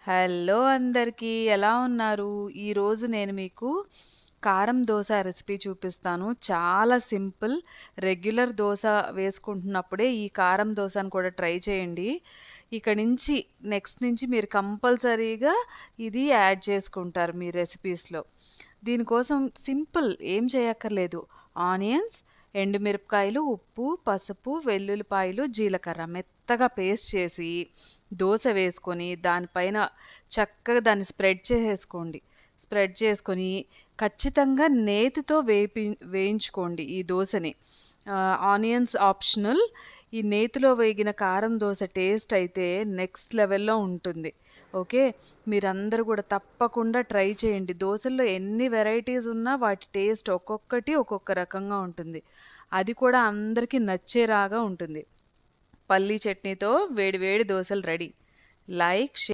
Hello అందరికీ ఎలా ఉన్నారు? ఈరోజు నేను మీకు కారం దోస రెసిపీ చూపిస్తాను. చాలా సింపుల్. రెగ్యులర్ దోస వేసుకుంటున్నప్పుడే ఈ కారం దోసను కూడా ట్రై చేయండి. ఇక నుంచి నెక్స్ట్ నుంచి మీరు కంపల్సరీగా ఇది యాడ్ చేసుకుంటారు మీ రెసిపీస్‌లో. దీనికోసం సింపుల్ ఏం చేయక్కర్లేదు. ఆనియన్స్, ఎండుమిరపకాయలు, ఉప్పు, పసుపు, వెల్లుల్లిపాయలు, జీలకర్ర మెత్తగా పేస్ట్ చేసి దోస వేసుకొని దానిపైన చక్కగా దాన్ని స్ప్రెడ్ చేసేసుకోండి. స్ప్రెడ్ చేసుకొని ఖచ్చితంగా నేతితో వేయించుకోండి ఈ దోసని. Onions optional. ఈ నేతిలో వేగిన కారం దోస టేస్ట్ అయితే నెక్స్ట్ లెవెల్‌లో ఉంటుంది. ఓకే. మీరందరూ కూడా తప్పకుండా ట్రై చేయండి. దోసల్లో ఎన్ని వెరైటీస్ ఉన్నా వాటి టేస్ట్ ఒక్కొక్కటి ఒక్కొక్క రకంగా ఉంటుంది. అది కూడా అందరికీ నచ్చేలాగా ఉంటుంది. పల్లీ చట్నీతో వేడి వేడి దోసలు రెడీ. లైక్,